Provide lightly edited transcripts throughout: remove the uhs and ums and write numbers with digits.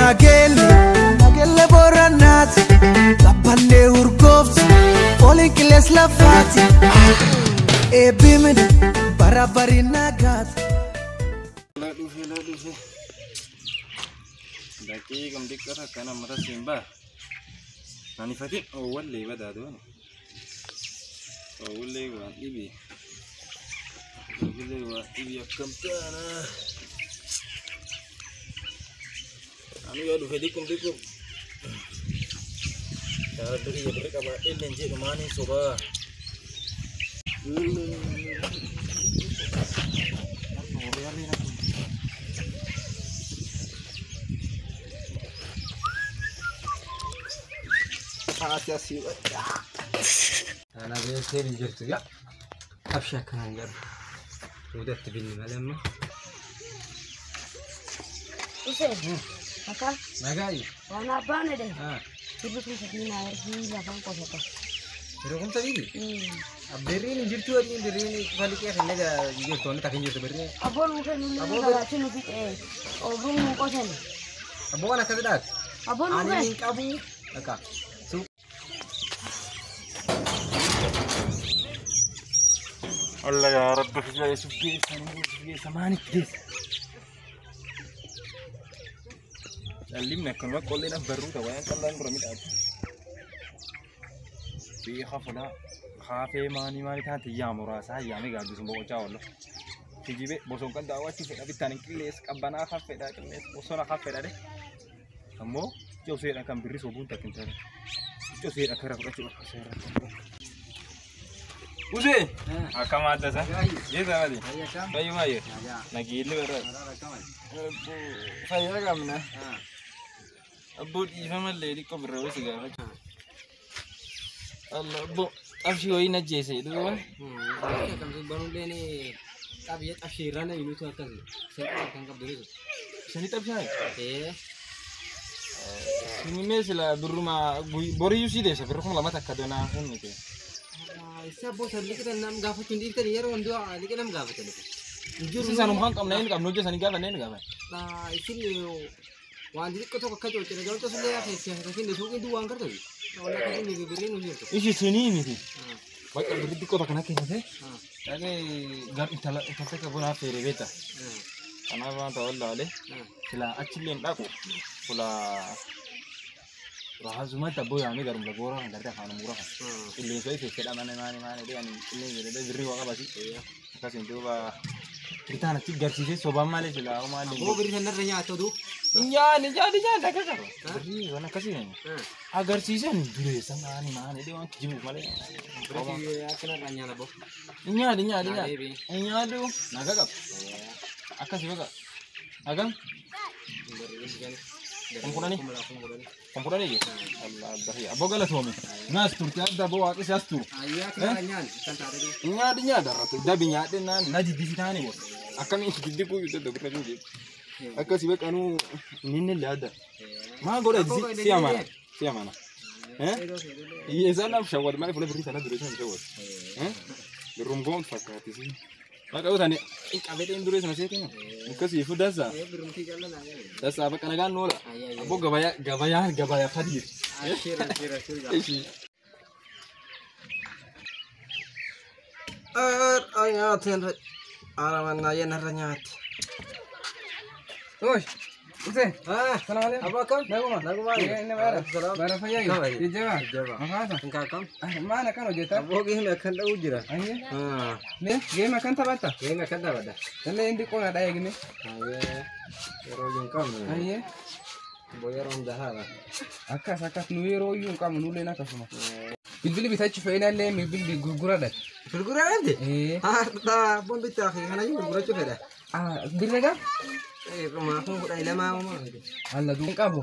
nagelle boranat tapane urgovs falling kiles lafati ebimin barabari nagat la dufe daki kam dikara kana mara simba nani fatin walle badado walle wa ibi akam kana anu ya dufe dikum cara dari ya mereka ma lenje kemana soba Hati-hati. أنا بيصير جرت يا أبشر كان جر ودت بيني ملما Usen, apa? ما جاي Warna apa nih deh? Itu Itu tuh segini air di lapang kos apa? Berapa tadi Abderi ini jirtu ini dari ini balik ya kena aja jirtu ini takin jirtu beri Abon mungkin ini nggak sih nufik Obung mau kosan. Abo kan akan dak Abon Ani mungkin. ini kabu Aka Allah ya Rabbi saya suki samani please علمنا كن وقول لنا بروت وين كلام برميت أب في خافنا خافي ماني تانتي يا مراسا يا مي قاعد بسمو جاو الله تيجي بي بوسون كان دعوة تيجي أبي تاني كليس كابانا خافي ده كليس بوسونا خافي ده kamu jauh sih akan beri sobun tak kentar jauh sih akan aku coba kasih Uzi, akam ada sah? Iya sama dia. Bayu mayu. Lagi ini berat. Saya kam na. Abu di mana lady kau berapa segala. Allah bu, absi woi na jese itu kan? Kamu bangun deh nih tapi ya akhiran ini tuh akan saya akan kabur itu. Seni tak bisa. Ini mesela berumah bori yusi deh. Sebenarnya lama tak kadona kan itu. Isa bos ali kita nam gafat tundi kita ni yaron dua ali kita nam gafat ali. Juru sana muhan kam nain kam nojo sani gafat nain gafat. Nah isin yo wan jadi kau tu kakak jauh cina jauh tu sudah ya sih sih ni suki dua angker tu. Kalau nak ini beri nuju tu. Isi seni ini sih. Baik beri di kota kana kena sih. Lagi gar itala itala kabuna fere beta. Karena apa tahu lah le. Sila acilin aku. Pula Rahazuma tabu ya, kami garum lagora, nggak ada kana murah. Ini saya sih tidak mana dia ini jadi beri waka basi. Kasih itu bah kita nanti garsi sih soba male sila, male. Oh beri sana renya atau tu? Iya, dah kasar. Beri mana kasih ni? Agar sih sih dulu sama mana dia orang kijibu male. Berarti akan renya lah boh. Iya, aduh, naga kap. Akas juga kak. Agam? Kompuran ini? Allah dah ya. Aboga lah suami. Nas turti ada bawa ke siastur. Iya, kenalannya kan tadi. Dinya darah tu. Dah binyak deh nadi di sini bos. Akan ini sedih pun itu dah pernah juga. Akan sih bek anu ini ada. Mah gora siapa mana? Iya sana shawar mana boleh beri sana dulu sana shawar. Berumbung fakat di sini. Maka udah nih, kabel ini dulu sama saya kan. Kasih itu dasar. Dasar apa kan nol. Abo gabaya hadir. Akhir. Ayat alaman naya naranyat. Oi, Usen. Salam alaikum. Apa kau? Lagu mana? Ini bara. Bara fayai. Di Jawa. Apa? Engkau kam? Mana kan ojeta? Abo gini makan dah ujira. Aye. Nih, game makan tabata. Gini makan dah pada. Tanda indi ko na daya gini. Aye. Rolling kam. Aye. Boya rom dahara. Akas nuiro yung kam nule na kasuma. Bilbili bisa ci fayna le mi bilbi gurgura da. Gurgura ande? Ta bon bita akhi hana yung gurgura ci feda. Birega? Rumah aku udah lama mama. Allah dun kabo.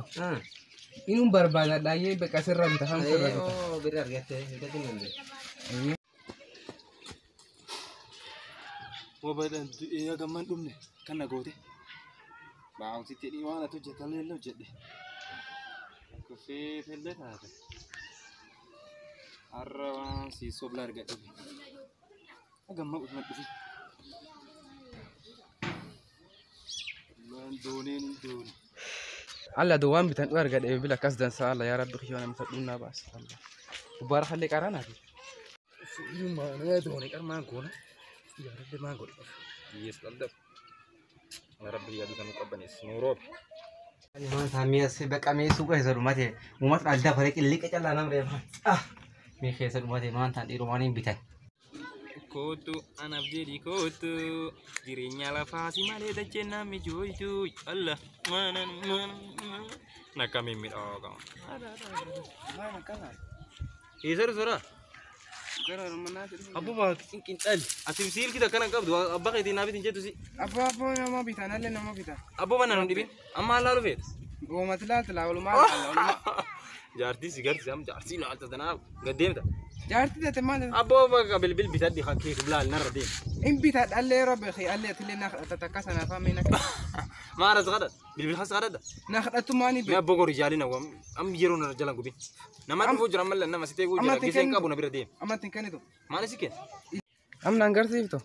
Inum barbada daye be kasirra bita ham sirra bita. Oh, benar gitu. Kita tinggal deh. Wabadan ya gaman dum ne kana gote. Ba au titi di wana tu jeta le lo jede. Ko fe felle ta. Arra si soblar ga tu. Agam ma usmat tu. Donin. الله دوام بتن ورقة بلا كسدن سال يا رب خيونا متدونا بس الله وبارك لك أرانا ما أنا دوني كر ما أقول يا رب ما أقول يسلم يا رب يا دوكان كبنيس نوروب ما ثامي أسيبك أمي سوق هزار ماته وما ترجع فريق اللي كجلا نام ريفا مي خيسر ماته ما تاني رومانين بيته Kotu anak jadi kotu dirinya lafasi male dan cina mi cuy cuy Allah mana nak kami mit orang ada mana kalah isar sura Gara mana abu bah kintal asim sil kita kan angkap dua abah itu nabi tinjau tu si apa nama bita nalle nama bita abu mana nanti bin amma lalu fit gua matla ulama jarti sigar siam jarti lah atas tanah gadem tak جارتي ده تمام abu قبل bil bisa di kaki sebelah nar di إن بيت قال لي ربي خي قال لي تلينا تتكاسنا فاهمينك ما ada sekarang bil khas sekarang dah ناخذ أتماني ما بقول رجالنا وام am يرون رجالنا قبي nama tu bujur amal nama masih tegu jalan kisah kabu nabi radem أما تنكني تو mana sih kan أم نانجر سيف تو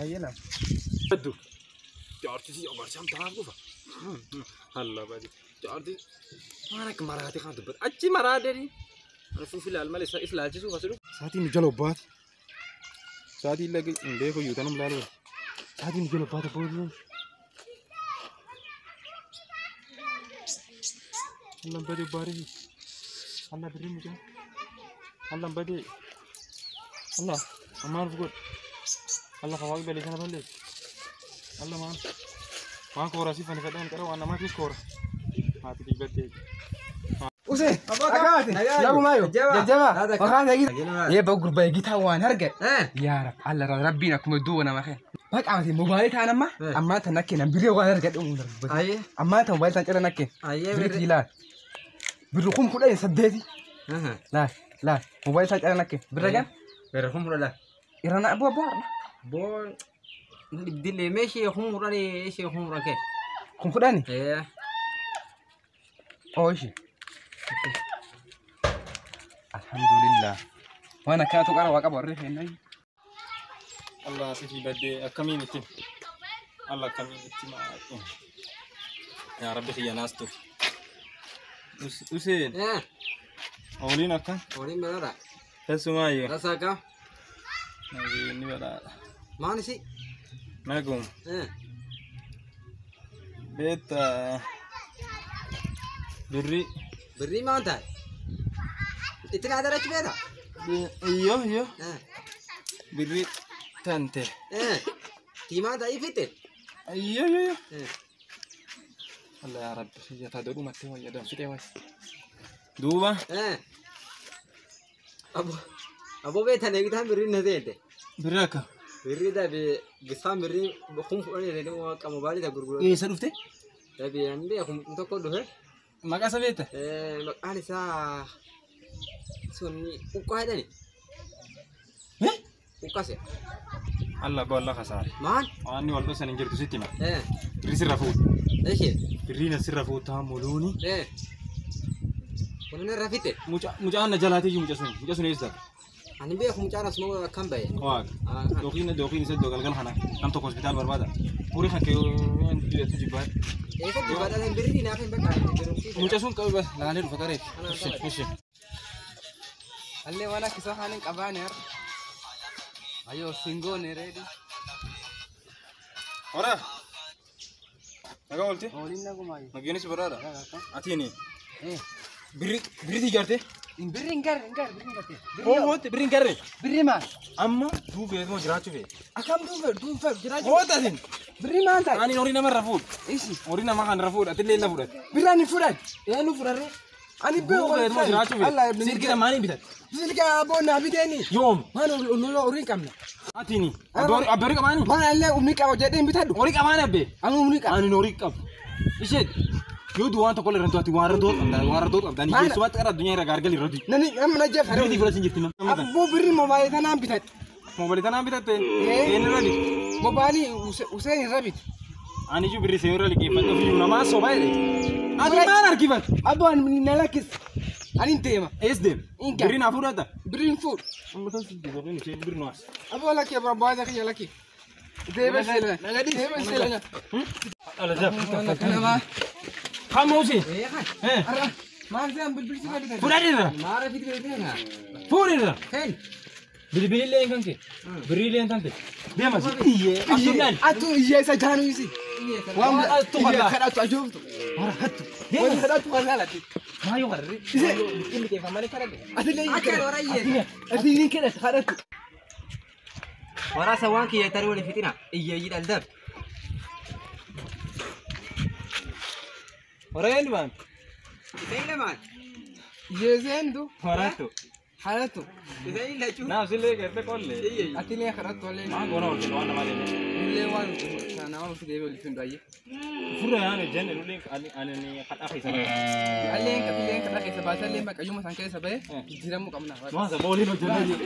أيلا betul jarti sih abar jam tangan gua Allah badi jarti mana kemarin hati kan tuh aci marah dari Rasul filal malis islah aja suka seru saat ini jalo bat saat ini lagi deh kau yutan melalu saat ini jalo bat apa dulu Allah badi bari Allah beri muka Allah badi Allah amar buat Allah kawal beli sana beli Allah maa kora sih fani kadang kalau anak mati skor mati di bete Use, agate, lagu mayo, jajaba, makan lagi. Ya bagus bayi kita wan harga. Ya Rab, Allah Rabbi nak muduna makan. Bak amati mobile ta nama, amma ta nakke nan biri wan harga dum. Aye. Amma ta mobile ta kira nakke. Aye. Biri la. Biri kum kuda saddeti. La, mobile ta kira nakke. Biri kan? Biri kum kuda. Irana abu abu. Bon. Dile meshi kum kuda ni, meshi kum kuda ke. Kum kuda ni? Oh ishi. Alhamdulillah. Mana kau tu kalau wakab orang ini? Allah sih bade kami itu Allah kami itu mah ya Rabbi khiyanas tu Usin Olin akan Olin berada semua ya rasa kau ini berada mana sih Magum beta beri mana itu ada racun beda iyo beri tante di mana ifite iyo Allah ya Rabbi ya tadu mati wa ya dam fite wa duba abo beta ne kita beri nade beraka beri da be gisam beri bukum fone ne mo kamu bali da gurguru sarufte da be ambe aku to ko do he maka sabeta ali sa sunni uko ada ni ukas ya Allah go Allah khasar man ani waldo sanin jirtu sitima eh risi rafu ايش rina sirafu tamuluni كنا رافيته muja ana jalati muja sun isa انا بيخ مجانا اسمه كم باي wag dokina se dogal gal khana am to hospital barbada puri khake dia tuji bat ايش دي بدل بريني ناخذ بقى muja sun kabe bas la len fakare ishi Alle wana kisah hanin kabane yar. Ayo singo ne ready. ora naga wolti Olin na gumay. magini si barada atini biri digarte In biring gar. oh hote biri garre Biri man. amma du be mo jirachu be Akam du fer jiraj. oh tadin Biri man ta. ani norina mar rafud Isi. orina makan rafud atille la fudat Birani furan. Ya nu furare. Ani be du be mo jirachu be Allah ibn sirkita mani bitat Silka abona bideni. yom Mano no urin kamna. atini abori kamani Ma alle umni ka wajade bitadu. ori kamani abbe Anu umni ka. ani nori kap ished yo du wanta kolle rantu ati wara do abdani yesu wat kara dunya ra gargali rodi Nani am na jef. biri fula sinjirtima Abu biri mobile tanam bitat. mobile tanam bitate en rodi Mobile Usain Rabbit. ani ju biri seyora liki fatu fi una ma so bayre ani man arkifat Abu an nalakis. Ani tema. esdem Inka. biri na furata Bring food. amma tan si biri ni biri no as Abu laki bro boy da laki. Ala jab. Kamu sih. Maaf sih ambil bersih kan. Furadira. Marah fit kan. Furadira. Kan. Bili le kan ke. Bili le kan ke. Dia masih. Iya. Asunan. Atu iya saja anu isi. Iya kan. Wam tu khala. Kada atu ajo tu. Ora hatu. Wani kada atu kada lati. Mayo garri. Ini ke famane kada. Ati le Akal orang iya. ati ni kada kada tu. Orang sawan ki taru le fitina. Iya iya daldab. Orang ini bang. Kita man. Iya zendu. Orang tu. Halatu. Kita ini cu. Na sile ke te kolle. Iya. Ati le kada tu le. Ma gona orke wana male. Le wan sana wan fi debe le findu ayi. Fura yani jenne lulin ani ni khat akhi sana. Alle ka fi le kada ke sabata le maka yuma san ke sabai. Jiramu kamna. Ma sa boli no jenne.